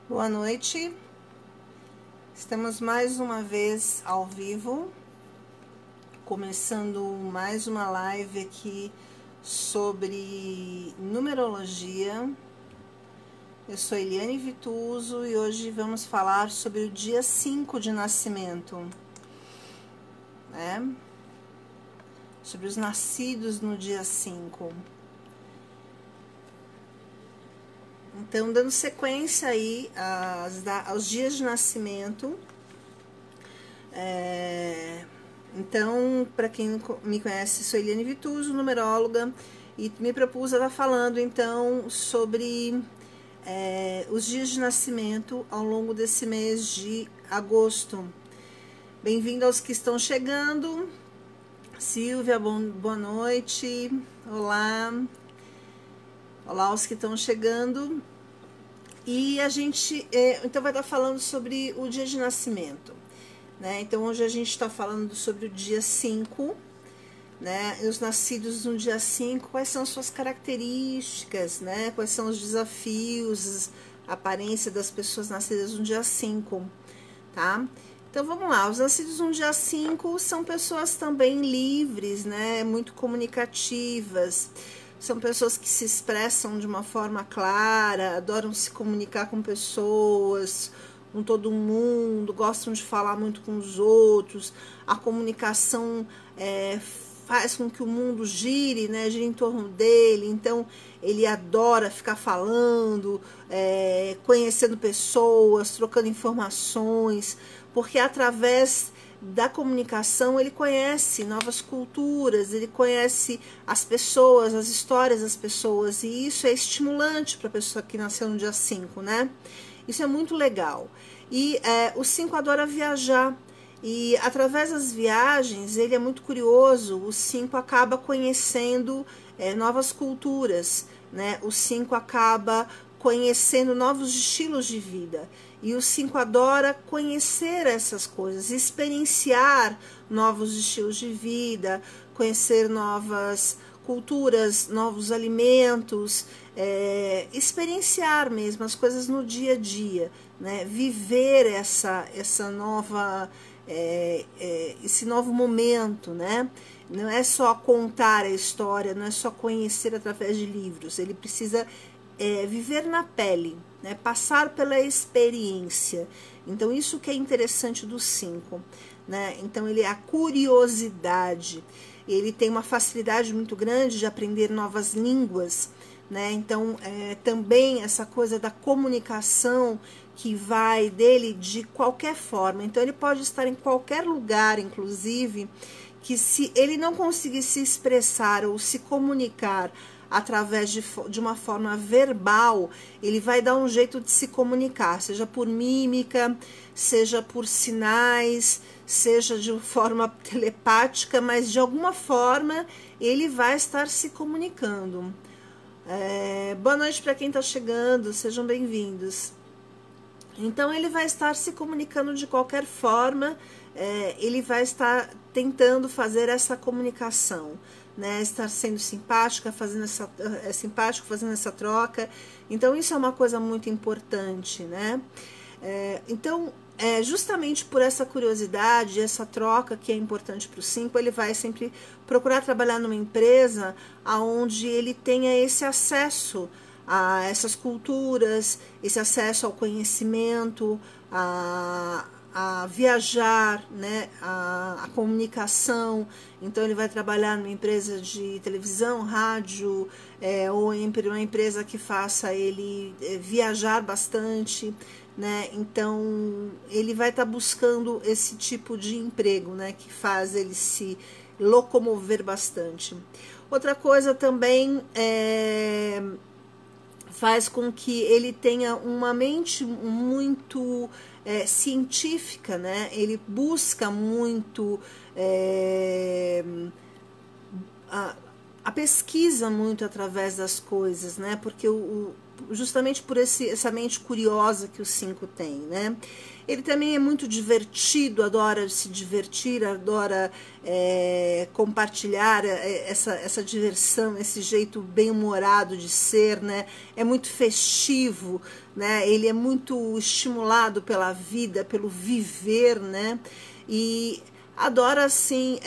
Boa noite, estamos mais uma vez ao vivo, começando mais uma live aqui sobre numerologia. Eu sou Eliane Vituso e hoje vamos falar sobre o dia 5 de nascimento, né? Sobre os nascidos no dia 5. Então, dando sequência aí aos dias de nascimento. Então, para quem me conhece, sou Eliane Vituso, numeróloga, e me propus a estar falando então sobre os dias de nascimento ao longo desse mês de agosto. Bem-vindo aos que estão chegando. Silvia, boa noite. Olá. Olá aos que estão chegando. E a gente então vai estar falando sobre o dia de nascimento, né? Então hoje a gente está falando sobre o dia 5, né? Os nascidos no dia 5, quais são suas características, né? Quais são os desafios, a aparência das pessoas nascidas no dia 5, tá? Então vamos lá, os nascidos no dia 5 são pessoas também livres, né? Muito comunicativas. São pessoas que se expressam de uma forma clara, adoram se comunicar com pessoas, com todo mundo, gostam de falar muito com os outros. A comunicação faz com que o mundo gire, né? Gire em torno dele. Então ele adora ficar falando, conhecendo pessoas, trocando informações, porque através da comunicação ele conhece novas culturas, ele conhece as pessoas, as histórias das pessoas, e isso é estimulante para a pessoa que nasceu no dia 5, né? Isso é muito legal. E o 5 adora viajar, e através das viagens ele é muito curioso. O 5 acaba conhecendo novas culturas, né? O 5 acaba conhecendo novos estilos de vida. E o 5 adora conhecer essas coisas, experienciar novos estilos de vida, conhecer novas culturas, novos alimentos, experienciar mesmo as coisas no dia a dia, né? Viver essa nova, esse novo momento, né? Não é só contar a história, não é só conhecer através de livros, ele precisa viver na pele, né? Passar pela experiência. Então isso que é interessante do 5, né? Então ele é a curiosidade, ele tem uma facilidade muito grande de aprender novas línguas, né? Então também essa coisa da comunicação que vai dele de qualquer forma. Então ele pode estar em qualquer lugar, inclusive, que se ele não conseguir se expressar ou se comunicar através de uma forma verbal, ele vai dar um jeito de se comunicar, seja por mímica, seja por sinais, seja de forma telepática, mas de alguma forma ele vai estar se comunicando. Boa noite para quem está chegando, sejam bem-vindos. Então ele vai estar se comunicando de qualquer forma, ele vai estar tentando fazer essa comunicação, né? Estar sendo simpático, fazendo essa troca. Então isso é uma coisa muito importante, né? Então, justamente por essa curiosidade, essa troca que é importante para o 5, ele vai sempre procurar trabalhar numa empresa onde ele tenha esse acesso a essas culturas, esse acesso ao conhecimento, a viajar, né, a comunicação. Então ele vai trabalhar numa empresa de televisão, rádio, ou em uma empresa que faça ele viajar bastante, né? Então ele vai estar buscando esse tipo de emprego, né, que faz ele se locomover bastante. Outra coisa também faz com que ele tenha uma mente muito científica, né? Ele busca muito a pesquisa muito através das coisas, né? Porque justamente por essa mente curiosa que o 5 tem, né? Ele também é muito divertido, adora se divertir, adora compartilhar essa diversão, esse jeito bem-humorado de ser, né? É muito festivo, né? Ele é muito estimulado pela vida, pelo viver, né? E adora, assim,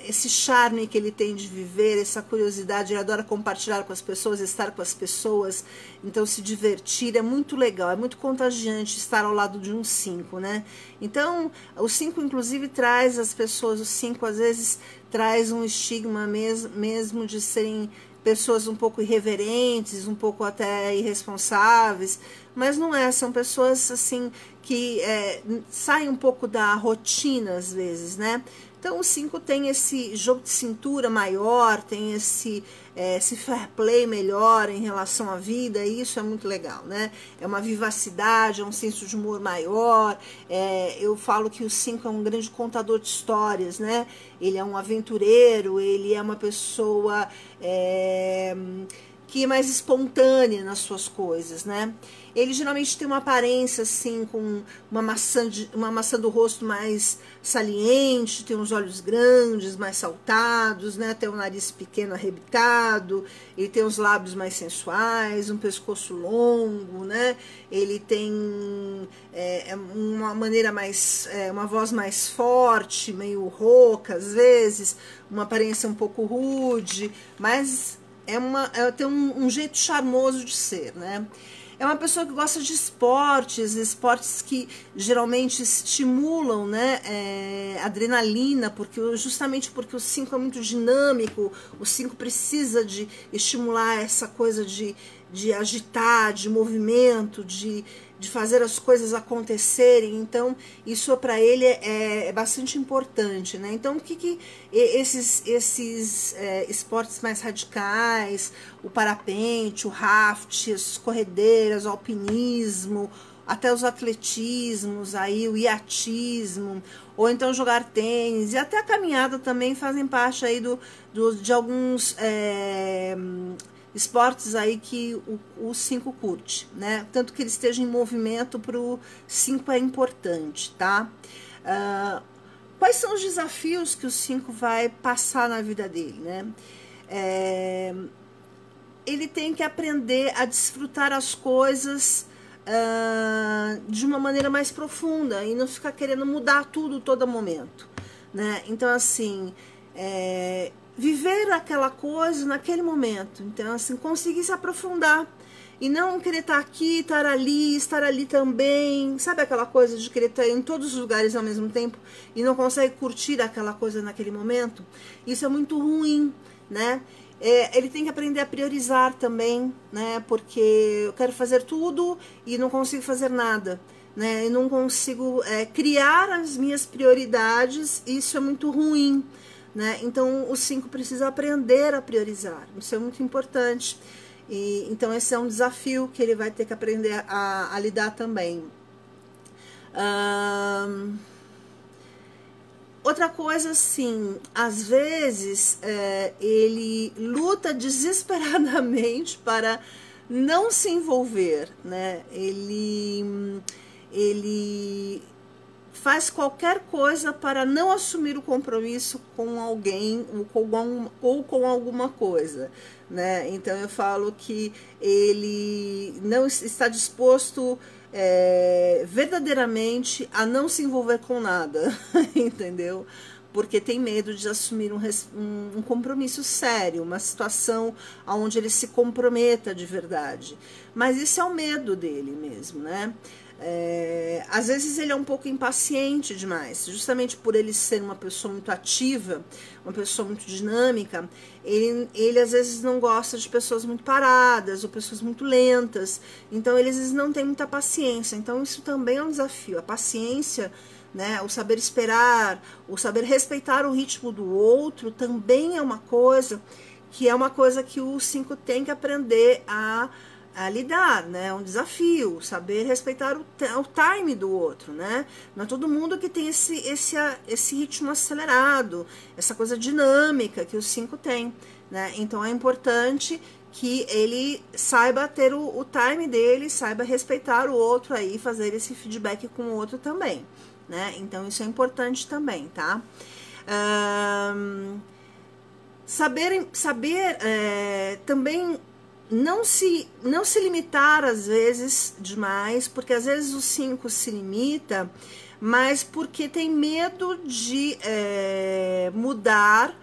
esse charme que ele tem de viver, essa curiosidade, ele adora compartilhar com as pessoas, estar com as pessoas, então se divertir é muito legal, é muito contagiante estar ao lado de um 5, né? Então, o 5 inclusive traz as pessoas, o 5 às vezes traz um estigma mesmo de serem pessoas um pouco irreverentes, um pouco até irresponsáveis, mas não é, são pessoas assim que saem um pouco da rotina às vezes, né? Então o 5 tem esse jogo de cintura maior, tem esse fair play melhor em relação à vida, e isso é muito legal, né? É uma vivacidade, é um senso de humor maior, eu falo que o 5 é um grande contador de histórias, né? Ele é um aventureiro, ele é uma pessoa que é mais espontânea nas suas coisas, né? Ele geralmente tem uma aparência assim, com uma maçã do rosto mais saliente, tem os olhos grandes, mais saltados, né? Tem um nariz pequeno arrebitado, ele tem os lábios mais sensuais, um pescoço longo, né? Ele tem uma maneira mais, uma voz mais forte, meio rouca às vezes, uma aparência um pouco rude, mas tem um jeito charmoso de ser, né? É uma pessoa que gosta de esportes que geralmente estimulam, né, adrenalina, justamente porque o 5 é muito dinâmico, o 5 precisa de estimular essa coisa de agitar, de movimento, de fazer as coisas acontecerem. Então isso para ele é bastante importante, né? Então o que esses esportes mais radicais, o parapente, o raft, as corredeiras, o alpinismo, até os atletismos, aí o iatismo, ou então jogar tênis, e até a caminhada também fazem parte aí de alguns esportes aí que o 5 curte, né? Tanto que ele esteja em movimento, para o 5 é importante, tá? Quais são os desafios que o 5 vai passar na vida dele, né? Ele tem que aprender a desfrutar as coisas de uma maneira mais profunda e não ficar querendo mudar tudo todo momento, né? Então, assim, viver aquela coisa naquele momento. Então, assim, conseguir se aprofundar e não querer estar aqui, estar ali também. Sabe aquela coisa de querer estar em todos os lugares ao mesmo tempo e não consegue curtir aquela coisa naquele momento? Isso é muito ruim, né? Ele tem que aprender a priorizar também, né? Porque eu quero fazer tudo e não consigo fazer nada, né? Eu não consigo criar as minhas prioridades, e isso é muito ruim, né? Então o 5 precisa aprender a priorizar, isso é muito importante. Então esse é um desafio que ele vai ter que aprender a lidar também. Outra coisa, assim, às vezes ele luta desesperadamente para não se envolver, né? Ele faz qualquer coisa para não assumir o compromisso com alguém ou com alguma coisa, né? Então eu falo que ele não está disposto verdadeiramente a não se envolver com nada, entendeu? Porque tem medo de assumir um compromisso sério, uma situação onde ele se comprometa de verdade. Mas isso é o medo dele mesmo, né? Às vezes ele é um pouco impaciente demais, justamente por ele ser uma pessoa muito ativa, uma pessoa muito dinâmica. Ele às vezes não gosta de pessoas muito paradas ou pessoas muito lentas, então ele às vezes não tem muita paciência. Então isso também é um desafio, a paciência, né? O saber esperar, o saber respeitar o ritmo do outro também é uma coisa que o 5 tem que aprender a a lidar, né? É um desafio, saber respeitar o time do outro, né? Não é todo mundo que tem esse ritmo acelerado, essa coisa dinâmica que o 5 tem, né? Então é importante que ele saiba ter o time dele, saiba respeitar o outro aí, fazer esse feedback com o outro também, né? Então isso é importante também, tá? Saber também não se limitar às vezes demais, porque às vezes o 5 se limita, mas porque tem medo de mudar,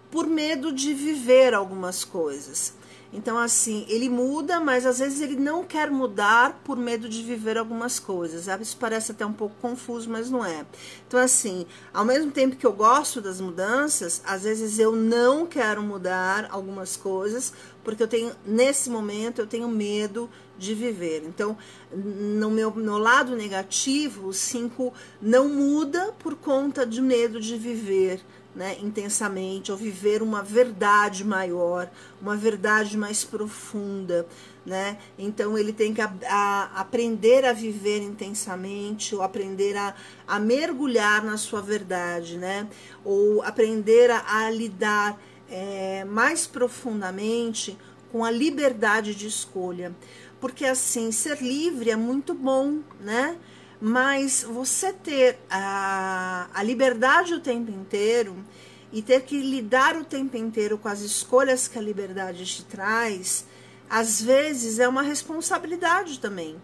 por medo de viver algumas coisas. Então, assim, ele muda, mas às vezes ele não quer mudar por medo de viver algumas coisas. Isso parece até um pouco confuso, mas não é. Então, assim, ao mesmo tempo que eu gosto das mudanças, às vezes eu não quero mudar algumas coisas, porque nesse momento, eu tenho medo de viver. Então, no meu lado negativo, o 5 não muda por conta de medo de viver, né, intensamente, ou viver uma verdade maior, uma verdade mais profunda, né? Então ele tem que aprender a viver intensamente, ou aprender a mergulhar na sua verdade, né? Ou aprender a lidar mais profundamente com a liberdade de escolha. Porque assim, ser livre é muito bom, né? Mas você ter a liberdade o tempo inteiro e ter que lidar o tempo inteiro com as escolhas que a liberdade te traz, às vezes é uma responsabilidade também.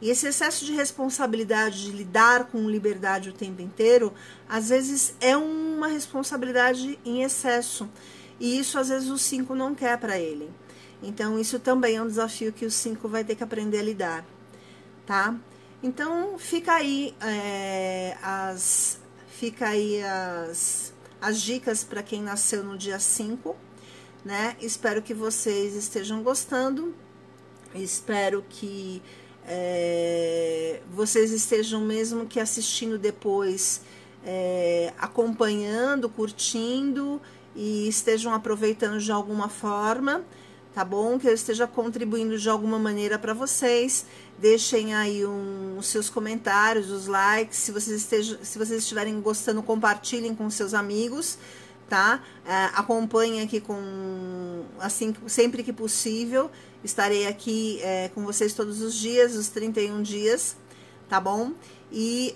E esse excesso de responsabilidade de lidar com liberdade o tempo inteiro, às vezes é uma responsabilidade em excesso. E isso às vezes o 5 não quer para ele. Então isso também é um desafio que o 5 vai ter que aprender a lidar, tá? Então fica aí as dicas para quem nasceu no dia 5, né? Espero que vocês estejam gostando, espero que vocês estejam mesmo que assistindo depois, acompanhando, curtindo e estejam aproveitando de alguma forma, tá bom? Que eu esteja contribuindo de alguma maneira para vocês. Deixem aí os seus comentários, os likes. Se vocês estiverem gostando, compartilhem com seus amigos, tá? Acompanhem aqui assim, sempre que possível. Estarei aqui com vocês todos os dias, os 31 dias, tá bom? E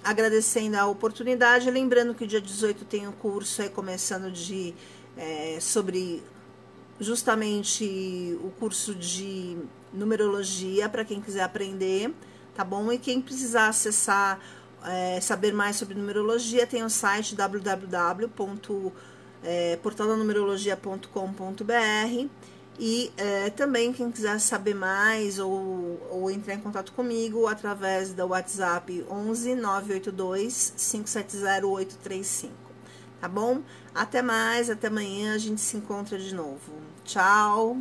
agradecendo a oportunidade, lembrando que o dia 18 tem um curso aí começando sobre justamente o curso de numerologia para quem quiser aprender, tá bom? E quem precisar acessar, saber mais sobre numerologia, tem o site www.portaldanumerologia.com.br e também quem quiser saber mais ou entrar em contato comigo através do WhatsApp 11 982 570 835. Tá bom? Até mais, até amanhã, a gente se encontra de novo. Tchau!